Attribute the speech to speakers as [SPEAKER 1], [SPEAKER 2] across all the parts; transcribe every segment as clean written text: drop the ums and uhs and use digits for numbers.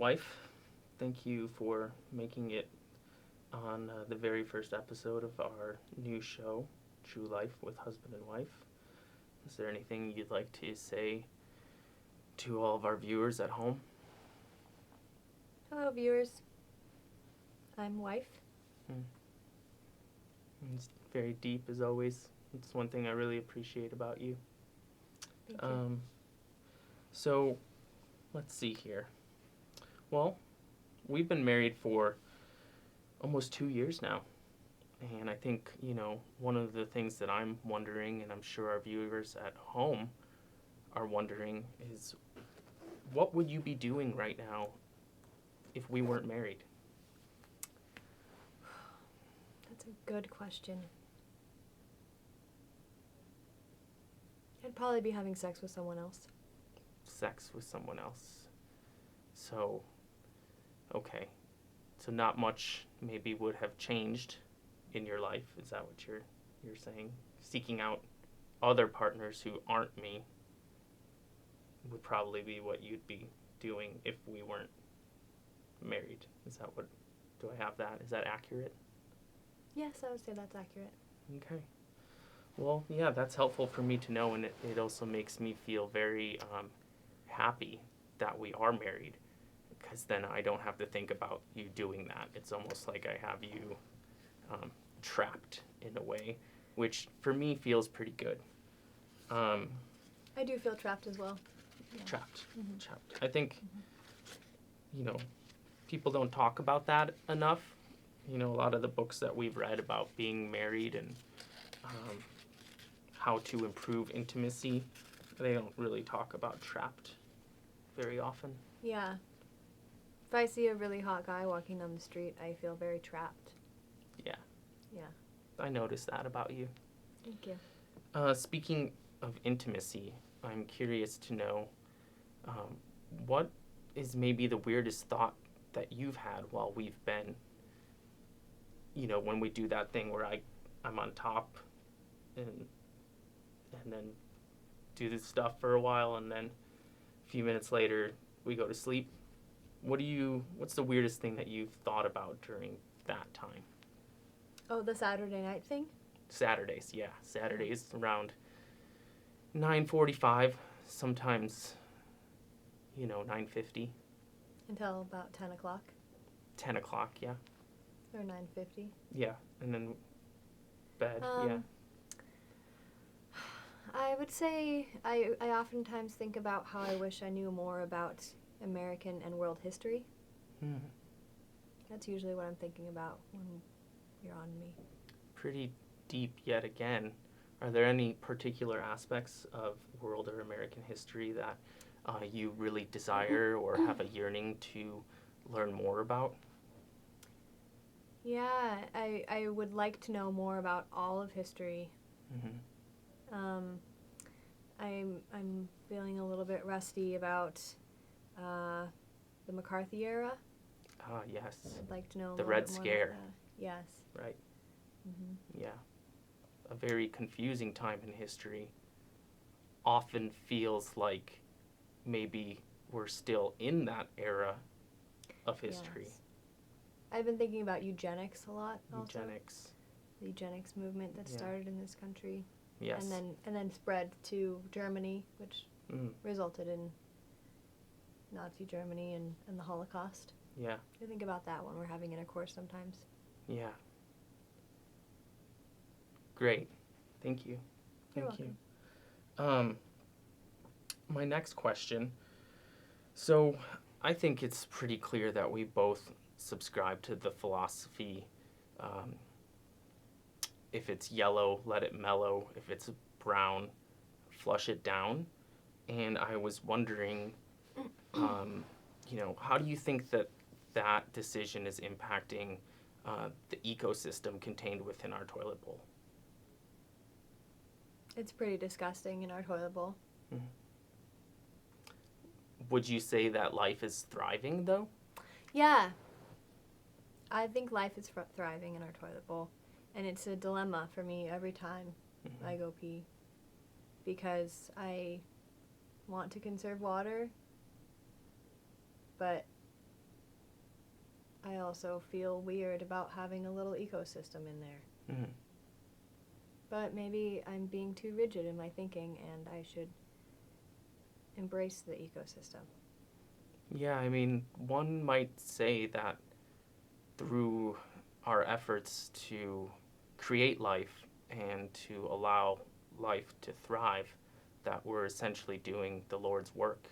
[SPEAKER 1] wife. Thank you for making it on the very first episode of our new show, True Life with Husband and Wife. Is there anything you'd like to say to all of our viewers at home?
[SPEAKER 2] Hello, viewers. I'm wife.
[SPEAKER 1] It's very deep, as always. It's one thing I really appreciate about you.
[SPEAKER 2] Thank you.
[SPEAKER 1] So, let's see here. Well, we've been married for almost 2 years now. And I think, one of the things that I'm wondering, and I'm sure our viewers at home are wondering, is what would you be doing right now if we weren't married?
[SPEAKER 2] That's a good question. I'd probably be having sex with someone else.
[SPEAKER 1] Sex with someone else. So, okay. So not much maybe would have changed in your life. Is that what you're saying? Seeking out other partners who aren't me would probably be what you'd be doing if we weren't married. Is that what, do I have that? Is that accurate?
[SPEAKER 2] Yes, I would say that's accurate.
[SPEAKER 1] Okay. Well, yeah, that's helpful for me to know, and it also makes me feel very happy that we are married, because then I don't have to think about you doing that. It's almost like I have you trapped in a way, which for me feels pretty good.
[SPEAKER 2] I do feel trapped as well. Yeah.
[SPEAKER 1] Trapped.
[SPEAKER 2] Mm-hmm.
[SPEAKER 1] Trapped. I think, people don't talk about that enough. A lot of the books that we've read about being married and how to improve intimacy, they don't really talk about trapped very often.
[SPEAKER 2] Yeah. If I see a really hot guy walking down the street, I feel very trapped.
[SPEAKER 1] Yeah.
[SPEAKER 2] Yeah.
[SPEAKER 1] I noticed that about you.
[SPEAKER 2] Thank you.
[SPEAKER 1] Speaking of intimacy, I'm curious to know what is maybe the weirdest thought that you've had while we've been, when we do that thing where I'm on top and then do this stuff for a while, and then a few minutes later we go to sleep. What's the weirdest thing that you've thought about during that time?
[SPEAKER 2] Oh, the Saturday night thing?
[SPEAKER 1] Saturdays, yeah. Saturdays around 9:45, sometimes, 9:50.
[SPEAKER 2] Until about 10 o'clock?
[SPEAKER 1] 10 o'clock, yeah.
[SPEAKER 2] Or 9:50?
[SPEAKER 1] Yeah, and then bed, yeah.
[SPEAKER 2] I would say I oftentimes think about how I wish I knew more about American and world history. That's usually what I'm thinking about when you're on me.
[SPEAKER 1] Pretty deep yet again. Are there any particular aspects of world or American history that you really desire or have a yearning to learn more about?
[SPEAKER 2] Yeah, I would like to know more about all of history. I'm feeling a little bit rusty about the McCarthy era.
[SPEAKER 1] Ah, yes.
[SPEAKER 2] I'd like to know
[SPEAKER 1] the
[SPEAKER 2] a
[SPEAKER 1] Red
[SPEAKER 2] little bit more
[SPEAKER 1] Scare.
[SPEAKER 2] about that. Yes.
[SPEAKER 1] Right.
[SPEAKER 2] Mm-hmm.
[SPEAKER 1] Yeah. A very confusing time in history. Often feels like maybe we're still in that era of history.
[SPEAKER 2] Yes. I've been thinking about eugenics a lot also.
[SPEAKER 1] Eugenics.
[SPEAKER 2] The eugenics movement that started in this country.
[SPEAKER 1] Yes.
[SPEAKER 2] And then spread to Germany, which resulted in Nazi Germany and the Holocaust.
[SPEAKER 1] Yeah.
[SPEAKER 2] I think about that when we're having intercourse sometimes.
[SPEAKER 1] Yeah. Great. Thank you.
[SPEAKER 2] You're
[SPEAKER 1] Thank
[SPEAKER 2] welcome.
[SPEAKER 1] you. My next question. So, I think it's pretty clear that we both subscribe to the philosophy, if it's yellow, let it mellow. If it's brown, flush it down. And I was wondering, how do you think that decision is impacting the ecosystem contained within our toilet bowl?
[SPEAKER 2] It's pretty disgusting in our toilet bowl.
[SPEAKER 1] Mm-hmm. Would you say that life is thriving, though?
[SPEAKER 2] Yeah. I think life is thriving in our toilet bowl. And it's a dilemma for me every time I go pee. Because I want to conserve water, but I also feel weird about having a little ecosystem in there.
[SPEAKER 1] Mm-hmm.
[SPEAKER 2] But maybe I'm being too rigid in my thinking and I should embrace the ecosystem.
[SPEAKER 1] Yeah, I mean, one might say that through our efforts to create life and to allow life to thrive, that we're essentially doing the Lord's work.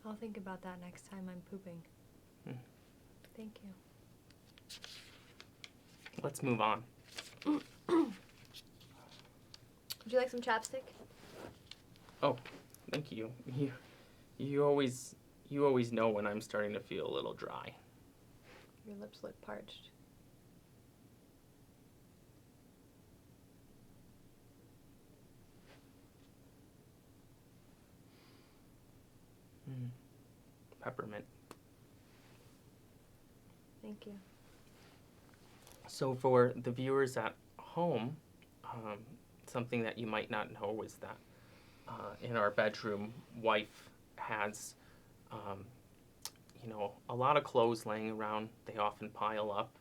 [SPEAKER 2] I'll think about that next time I'm pooping.
[SPEAKER 1] Hmm.
[SPEAKER 2] Thank you.
[SPEAKER 1] Let's move on.
[SPEAKER 2] Would you like some chapstick?
[SPEAKER 1] Oh, thank you. You always know when I'm starting to feel a little dry.
[SPEAKER 2] Your lips look parched.
[SPEAKER 1] Peppermint.
[SPEAKER 2] Thank you.
[SPEAKER 1] So for the viewers at home, something that you might not know is that in our bedroom, wife has, a lot of clothes laying around. They often pile up.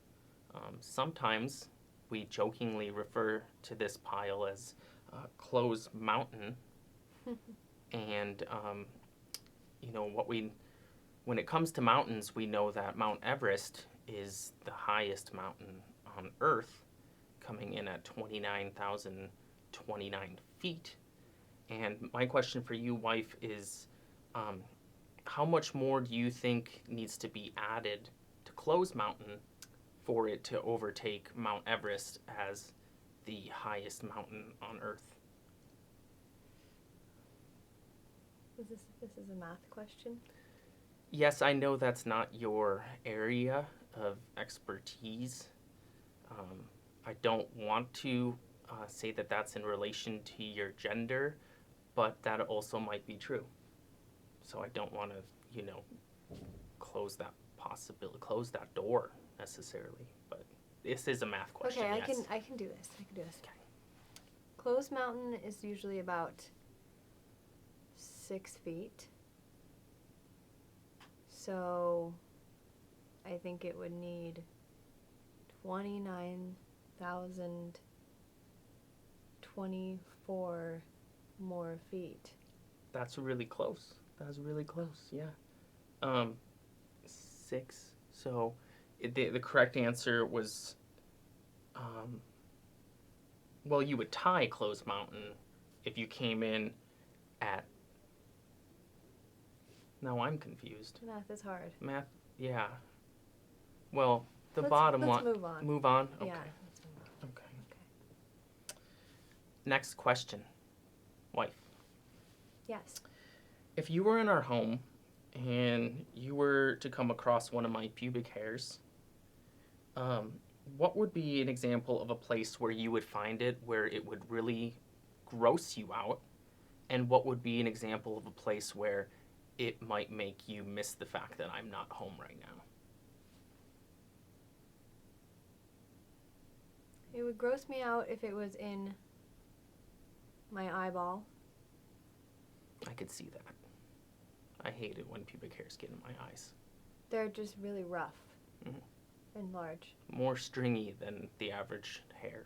[SPEAKER 1] Sometimes we jokingly refer to this pile as Clothes Mountain. And, when it comes to mountains, we know that Mount Everest is the highest mountain on Earth, coming in at 29,029 feet. And my question for you, wife, is how much more do you think needs to be added to Clothes Mountain for it to overtake Mount Everest as the highest mountain on Earth?
[SPEAKER 2] This is a math question?
[SPEAKER 1] Yes, I know that's not your area of expertise. I don't want to say that that's in relation to your gender, but that also might be true. So I don't want to, close that door necessarily. But this is a math question.
[SPEAKER 2] Okay,
[SPEAKER 1] yes.
[SPEAKER 2] I can do this.
[SPEAKER 1] Okay.
[SPEAKER 2] Clothes Mountain is usually about 6 feet. So I think it would need 29,024 more feet.
[SPEAKER 1] That's really close. Yeah. 6. So the correct answer was, well, you would tie Clothes Mountain if you came in at. Now I'm confused.
[SPEAKER 2] Math is hard.
[SPEAKER 1] Math, yeah. Well,
[SPEAKER 2] Let's
[SPEAKER 1] bottom
[SPEAKER 2] move
[SPEAKER 1] line.
[SPEAKER 2] on.
[SPEAKER 1] Move on. Okay.
[SPEAKER 2] Yeah, let's move on.
[SPEAKER 1] Okay. Next question, wife.
[SPEAKER 2] Yes.
[SPEAKER 1] If you were in our home and you were to come across one of my pubic hairs, what would be an example of a place where you would find it where it would really gross you out? And what would be an example of a place where it might make you miss the fact that I'm not home right now?
[SPEAKER 2] It would gross me out if it was in my eyeball.
[SPEAKER 1] I could see that. I hate it when pubic hairs get in my eyes.
[SPEAKER 2] They're just really rough
[SPEAKER 1] Mhm.
[SPEAKER 2] and large.
[SPEAKER 1] More stringy than the average hair.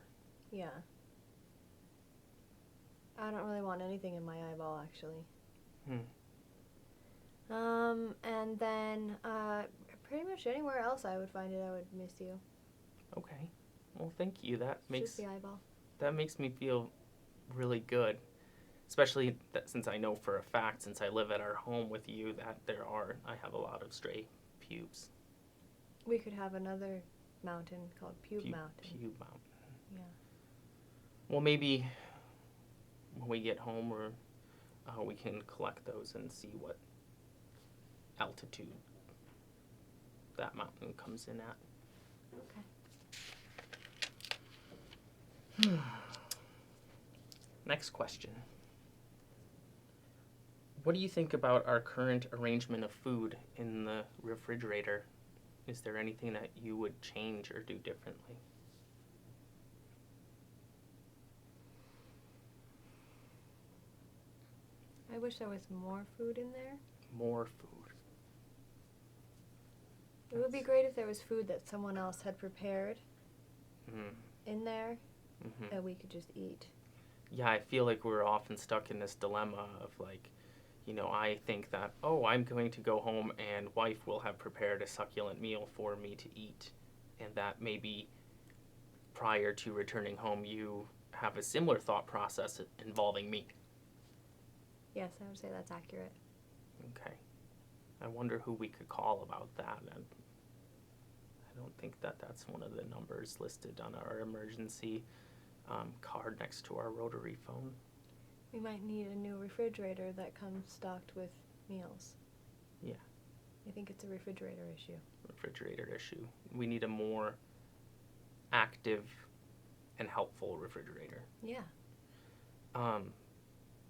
[SPEAKER 2] Yeah. I don't really want anything in my eyeball, actually. And then pretty much anywhere else I would find it, I would miss you.
[SPEAKER 1] Okay. Well, thank you. That
[SPEAKER 2] Just the eyeball.
[SPEAKER 1] makes me feel really good. Especially since I know for a fact, since I live at our home with you, that I have a lot of stray pubes.
[SPEAKER 2] We could have another mountain called Pube Mountain.
[SPEAKER 1] Pube Mountain.
[SPEAKER 2] Yeah.
[SPEAKER 1] Well, maybe when we get home, we can collect those and see what altitude that mountain comes in at.
[SPEAKER 2] Okay.
[SPEAKER 1] Next question. What do you think about our current arrangement of food in the refrigerator? Is there anything that you would change or do differently?
[SPEAKER 2] I wish there was more food in there.
[SPEAKER 1] More food.
[SPEAKER 2] It would be great if there was food that someone else had prepared
[SPEAKER 1] Mm.
[SPEAKER 2] in there
[SPEAKER 1] Hmm.
[SPEAKER 2] that we could just eat.
[SPEAKER 1] Yeah, I feel like we're often stuck in this dilemma of like, I think that, oh, I'm going to go home and wife will have prepared a succulent meal for me to eat. And that maybe prior to returning home, you have a similar thought process involving me.
[SPEAKER 2] Yes, I would say that's accurate.
[SPEAKER 1] Okay. I wonder who we could call about that. And I don't think that that's one of the numbers listed on our emergency card next to our rotary phone.
[SPEAKER 2] We might need a new refrigerator that comes stocked with meals.
[SPEAKER 1] Yeah.
[SPEAKER 2] I think it's a refrigerator issue.
[SPEAKER 1] Refrigerator issue. We need a more active and helpful refrigerator.
[SPEAKER 2] Yeah.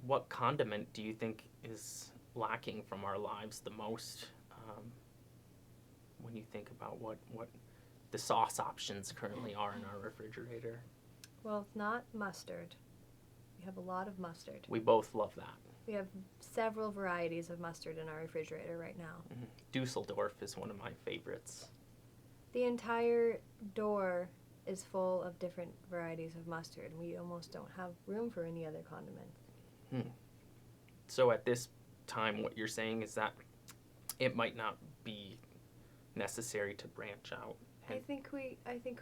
[SPEAKER 1] What condiment do you think is lacking from our lives the most when you think about what the sauce options currently are in our refrigerator?
[SPEAKER 2] Well, it's not mustard. We have a lot of mustard.
[SPEAKER 1] We both love that.
[SPEAKER 2] We have several varieties of mustard in our refrigerator right now.
[SPEAKER 1] Mm-hmm. Dusseldorf is one of my favorites.
[SPEAKER 2] The entire door is full of different varieties of mustard. We almost don't have room for any other condiment.
[SPEAKER 1] So at this time, what you're saying is that it might not be necessary to branch out.
[SPEAKER 2] I think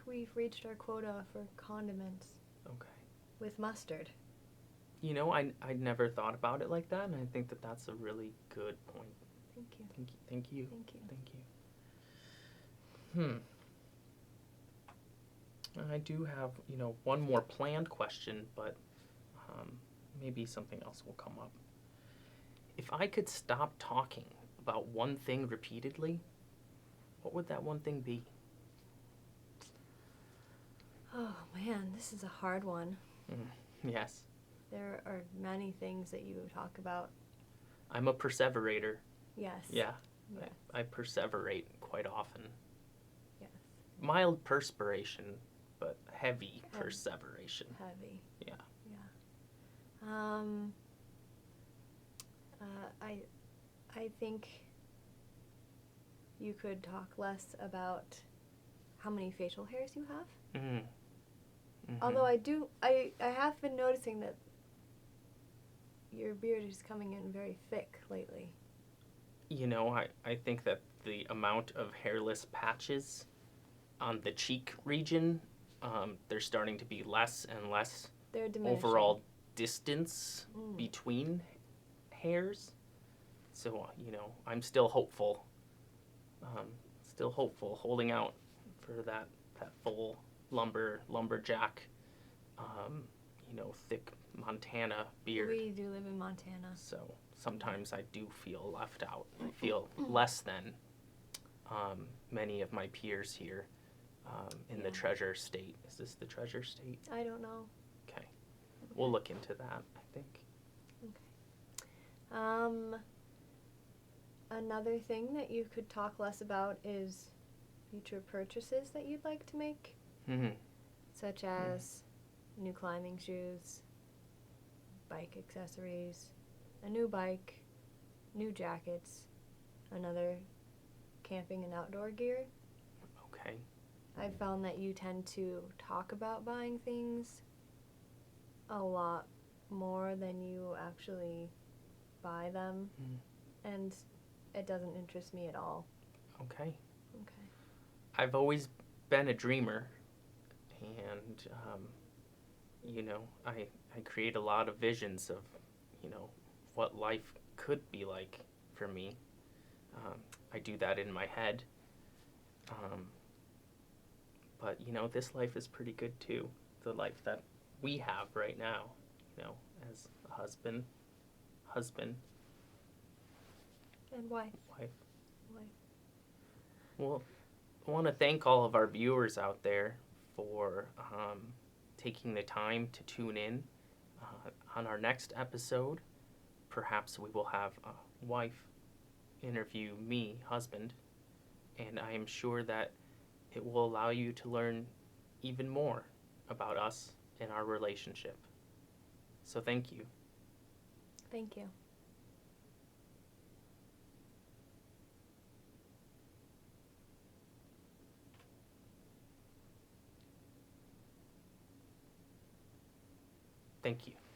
[SPEAKER 2] we've reached our quota for condiments
[SPEAKER 1] Okay.
[SPEAKER 2] with mustard.
[SPEAKER 1] I never thought about it like that, and I think that that's a really good point.
[SPEAKER 2] Thank you.
[SPEAKER 1] Thank you.
[SPEAKER 2] Thank you.
[SPEAKER 1] Thank you. I do have, one more planned question, but maybe something else will come up. If I could stop talking about one thing repeatedly, what would that one thing be?
[SPEAKER 2] Oh man, this is a hard one.
[SPEAKER 1] Yes.
[SPEAKER 2] There are many things that you talk about.
[SPEAKER 1] I'm a perseverator.
[SPEAKER 2] Yes.
[SPEAKER 1] Yeah.
[SPEAKER 2] Yes.
[SPEAKER 1] I perseverate quite often.
[SPEAKER 2] Yes.
[SPEAKER 1] Mild perspiration, but heavy perseveration.
[SPEAKER 2] Heavy.
[SPEAKER 1] Yeah.
[SPEAKER 2] Yeah. I think you could talk less about how many facial hairs you have.
[SPEAKER 1] Mm-hmm. Mm-hmm.
[SPEAKER 2] Although I have been noticing that your beard is coming in very thick lately.
[SPEAKER 1] I think that the amount of hairless patches on the cheek region, there's starting to be less and less
[SPEAKER 2] They're diminishing.
[SPEAKER 1] overall distance between hairs. So, I'm still hopeful. Holding out for that full lumberjack, thick Montana beard.
[SPEAKER 2] We do live in Montana.
[SPEAKER 1] So sometimes I do feel left out. I feel less than many of my peers here in the Treasure State. Is this the Treasure State?
[SPEAKER 2] I don't know.
[SPEAKER 1] Okay. We'll look into that, I think.
[SPEAKER 2] Okay. Another thing that you could talk less about is future purchases that you'd like to make, such as new climbing shoes, bike accessories, a new bike, new jackets, another camping and outdoor gear.
[SPEAKER 1] Okay.
[SPEAKER 2] I've found that you tend to talk about buying things a lot more than you actually buy them, and it doesn't interest me at all.
[SPEAKER 1] Okay.
[SPEAKER 2] Okay.
[SPEAKER 1] I've always been a dreamer, and I create a lot of visions of what life could be like for me. I do that in my head, but this life is pretty good too. The life that we have right now, as a husband,
[SPEAKER 2] And wife.
[SPEAKER 1] wife. Well, I want to thank all of our viewers out there for taking the time to tune in. On our next episode, perhaps we will have a wife interview me, husband, and I am sure that it will allow you to learn even more about us and our relationship. So thank you.
[SPEAKER 2] Thank you.
[SPEAKER 1] Thank you.